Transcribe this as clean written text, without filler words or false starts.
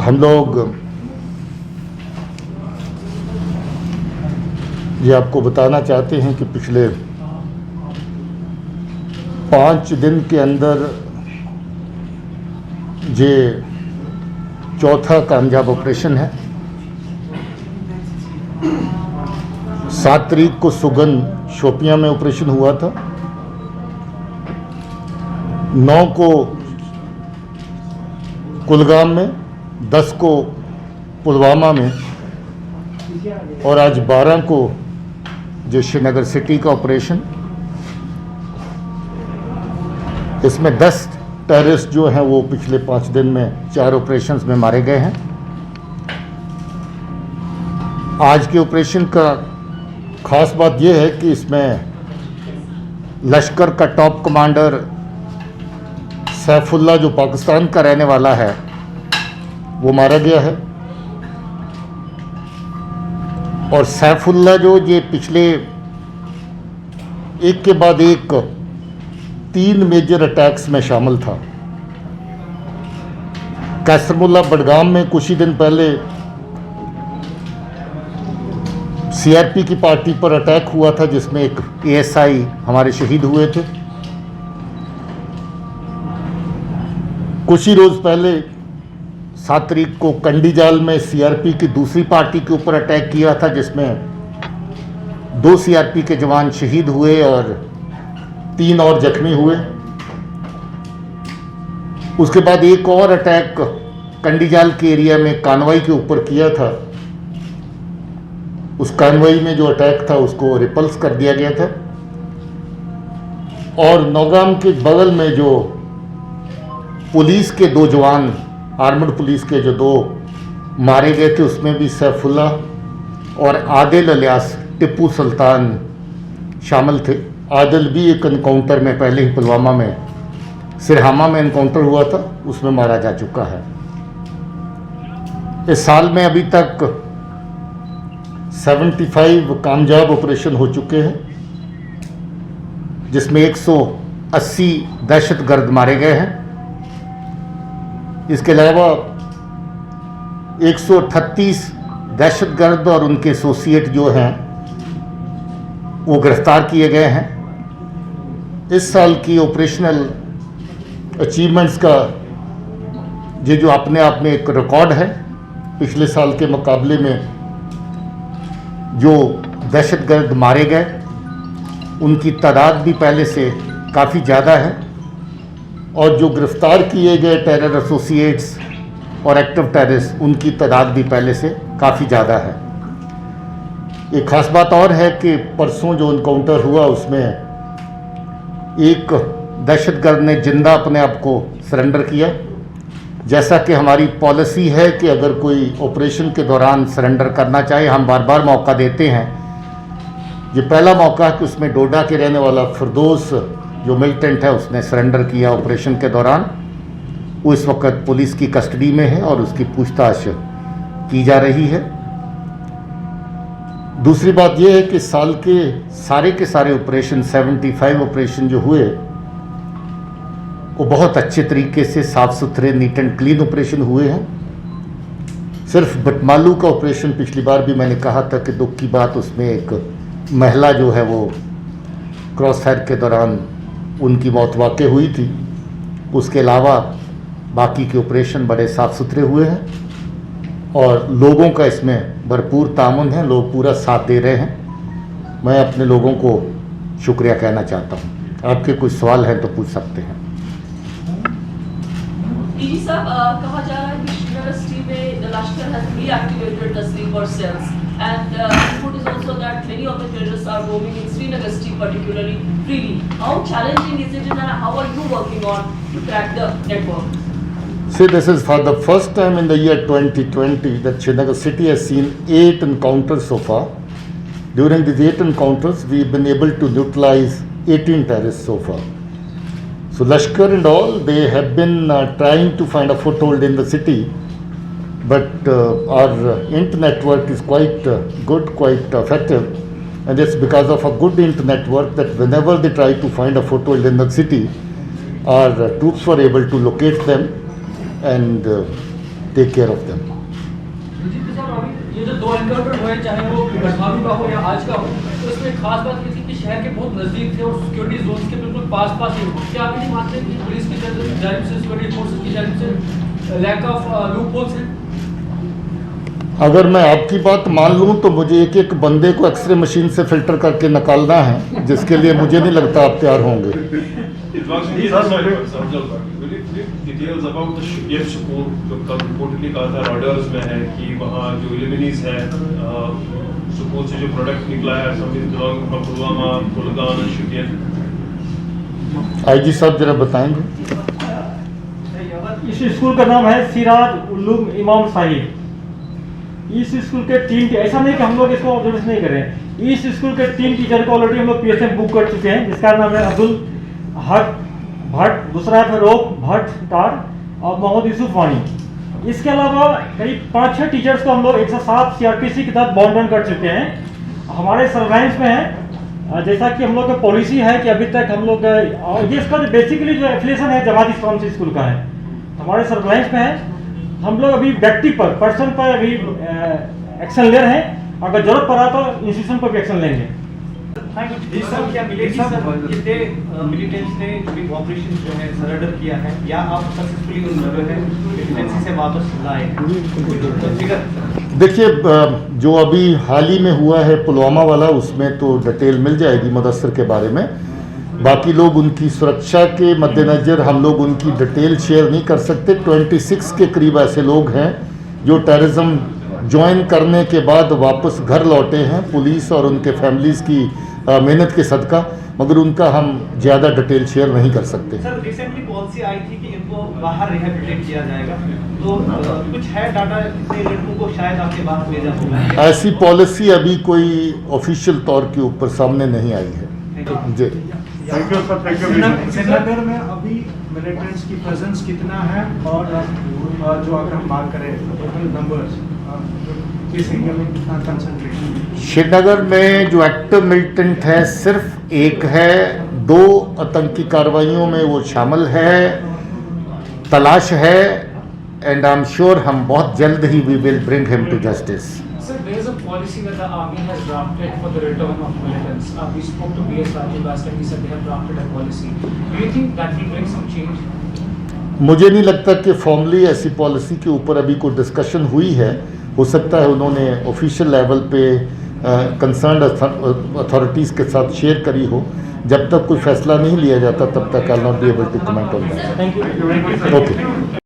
हम लोग ये आपको बताना चाहते हैं कि पिछले 5 दिन के अंदर ये चौथा कामयाब ऑपरेशन है। 7 तारीख को सुगन शोपियां में ऑपरेशन हुआ था, 9 को कुलगाम में, 10 को पुलवामा में और आज 12 को जो श्रीनगर सिटी का ऑपरेशन। इसमें 10 टेररिस्ट जो हैं वो पिछले 5 दिन में 4 ऑपरेशंस में मारे गए हैं। आज के ऑपरेशन का खास बात यह है कि इसमें लश्कर का टॉप कमांडर सैफुल्ला, जो पाकिस्तान का रहने वाला है, वो मारा गया है। और सैफुल्ला जो ये पिछले एक के बाद एक 3 मेजर अटैक्स में शामिल था। कैसरमुल्ला बडगाम में कुछ ही दिन पहले सीआरपी की पार्टी पर अटैक हुआ था, जिसमें एक एएसआई हमारे शहीद हुए थे। कुछ ही रोज पहले 7 तारीख को कंडीजाल में सीआरपी की दूसरी पार्टी के ऊपर अटैक किया था, जिसमें 2 सीआरपी के जवान शहीद हुए और 3 और जख्मी हुए। उसके बाद एक और अटैक कंडीजाल के एरिया में कानवाई के ऊपर किया था। उस कानवाई में जो अटैक था उसको रिपल्स कर दिया गया था। और नौगाम के बगल में जो पुलिस के 2 जवान, आर्मड पुलिस के जो 2 मारे गए थे, उसमें भी सैफुल्ला और आदिल अलियास टिप्पू सुल्तान शामिल थे। आदिल भी एक एनकाउंटर में, पहले ही पुलवामा में सिरहामा में एनकाउंटर हुआ था, उसमें मारा जा चुका है। इस साल में अभी तक 75 कामयाब ऑपरेशन हो चुके हैं, जिसमें 180 दहशतगर्द मारे गए हैं। इसके अलावा 138 दहशतगर्द और उनके एसोसिएट जो हैं वो गिरफ्तार किए गए हैं। इस साल की ऑपरेशनल अचीवमेंट्स का ये जो अपने आप में एक रिकॉर्ड है। पिछले साल के मुकाबले में जो दहशतगर्द मारे गए उनकी तादाद भी पहले से काफ़ी ज़्यादा है, और जो गिरफ्तार किए गए टेरर एसोसिएट्स और एक्टिव टेररिस्ट, उनकी तादाद भी पहले से काफ़ी ज़्यादा है। एक ख़ास बात और है कि परसों जो इनकाउंटर हुआ उसमें एक दहशतगर्द ने जिंदा अपने आप को सरेंडर किया। जैसा कि हमारी पॉलिसी है कि अगर कोई ऑपरेशन के दौरान सरेंडर करना चाहे, हम बार बार मौका देते हैं। ये पहला मौका है कि उसमें डोडा के रहने वाला फिरदौस जो मिलिटेंट है, उसने सरेंडर किया ऑपरेशन के दौरान। वो इस वक्त पुलिस की कस्टडी में है और उसकी पूछताछ की जा रही है। दूसरी बात यह है कि साल के सारे ऑपरेशन, 75 ऑपरेशन जो हुए, वो बहुत अच्छे तरीके से साफ सुथरे, नीट एंड क्लीन ऑपरेशन हुए हैं। सिर्फ बटमालू का ऑपरेशन पिछली बार भी मैंने कहा था कि दुख की बात, उसमें एक महिला जो है वो क्रॉस फायर के दौरान उनकी मौत वाक़ई हुई थी। उसके अलावा बाकी के ऑपरेशन बड़े साफ़ सुथरे हुए हैं और लोगों का इसमें भरपूर तामुन है, लोग पूरा साथ दे रहे हैं। मैं अपने लोगों को शुक्रिया कहना चाहता हूँ। आपके कुछ सवाल हैं तो पूछ सकते हैं। डीजी साहब, कहा जा रहा है कि श्रीनगर सिटी में लश्कर has reactivated the sleeper cells and input is also that many of the terrorists are roaming in Srinagar city particularly freely. How challenging is it and how are you working on to crack the network? See, this is for the first time in the year 2020 that Srinagar city has seen 8 encounters so far. During these 8 encounters, we've been able to neutralize 18 terrorists so far. So Lashkar and all, they have been trying to find a foothold in the city, but our internet network is quite good, quite effective, and it's because of a good internet network that whenever they try to find a foothold in the city, our troops were able to locate them and take care of them. जी sir, अभी ये जो 2 encounter हुए, चाहे वो गढ़वालू का हो या आज का हो, तो इसमें खास बात ये थी कि शहर के बहुत नज़दीक थे और सिक्योरिटी जोन्स के बिल्कुल पास ही हो। क्या आप नहीं मानते कि पुलिस की जानिब से, सिक्योरिटी फोर्सेस की जानिब से लैक ऑफ लूप होल्स हैं? अगर मैं आपकी बात मान लूं तो मुझे एक एक बंदे को एक्सरे मशीन से फिल्टर करके निकालना है, जिसके लिए मुझे नहीं लगता आप तैयार होंगे। Details about the ship school जो कल रिपोर्टली कहा था रॉडर्स में है कि वहाँ जो इल्यूमिनीज है स्कूल से जो प्रोडक्ट निकला है something belonging from Pulwama, Kulgam and Shopian. IG साहब जरा बताएंगे। इस स्कूल का नाम है सिराज उल्लूम इमाम साहिब। इस स्कूल के 3, ऐसा नहीं कि हम लोग इसको ऑब्जर्वेशन नहीं कर रहे हैं, इस स्कूल के 3 टीचर को ऑलरेडी हम लोग PSM बुक कर चुके हैं, जिसका नाम है अब्दुल हक भट्ट, दूसरा है फरोग भट्ट टार और मोहम्मद यूसुफ वानी। इसके अलावा करीब 5-6 टीचर्स को हम लोग 107 CRPC के तहत बॉन्ड कर चुके हैं। हमारे सर्वेलेंस में है, जैसा कि हम लोग का पॉलिसी है कि अभी तक हम लोग ये इसका जो बेसिकली जो एफिलिएशन है जमात इस्लाम से स्कूल का है, हमारे सर्वेलेंस में है। हम लोग अभी व्यक्ति पर, पर्सन पर अभी एक्शन ले रहे हैं, अगर जरूरत पड़ा तो इंस्टीट्यूशन पर भी एक्शन लेंगे। कितने मिलिटेंट्स ने भी ऑपरेशन जो है सरेंडर किया है या आप सक्सेसफुली उन जो है मिलिटेंसी से वापस लाए हैं? देखिए, जो अभी हाल ही में हुआ है पुलवामा वाला, उसमें तो डिटेल मिल जाएगी मुदस्सर के बारे में। बाकी लोग उनकी सुरक्षा के मद्देनज़र हम लोग उनकी डिटेल शेयर नहीं कर सकते। 26 के करीब ऐसे लोग हैं जो टेररिज्म ज्वाइन करने के बाद वापस घर लौटे हैं, पुलिस और उनके फैमिलीज़ की मेहनत के सदका, मगर उनका हम ज़्यादा डिटेल शेयर नहीं कर सकते। सर, रिसेंटली पॉलिसी आई थी कि इनको बाहर रिहेबिलिटेट किया जाएगा, तो कुछ है डाटा कितने लड़कों को शायद आपके बाहर भेजा होगा? ऐसी पॉलिसी अभी कोई ऑफिशियल तौर के ऊपर सामने नहीं आई है। जी, thank you sir, thank you. Srinagar में अभी मिलिटेंट्स की प्रेजेंस कितना है, और जो अगर हम बात करें टोटल नंबर्स, किस एरिया में कितना कंसंट्रेशन? श्रीनगर में जो एक्टिव मिलिटेंट है सिर्फ एक है, 2 आतंकी कार्रवाइयों में वो शामिल है, तलाश है, एंड आई एम श्योर हम बहुत जल्द ही we will bring him to justice. Sir, there is a policy that the army has drafted for the return of militants. We spoke to B.S. Rajiv last time. He said they have drafted a policy. Do you think that will bring some change? मुझे नहीं लगता कि formally ऐसी policy के ऊपर अभी कोई discussion हुई है। हो सकता है उन्होंने ऑफिशियल लेवल पे कंसर्न्ड अथॉरिटीज़ के साथ शेयर करी हो। जब तक कोई फैसला नहीं लिया जाता तब तक I will not be able to comment on that. Thank you. Okay.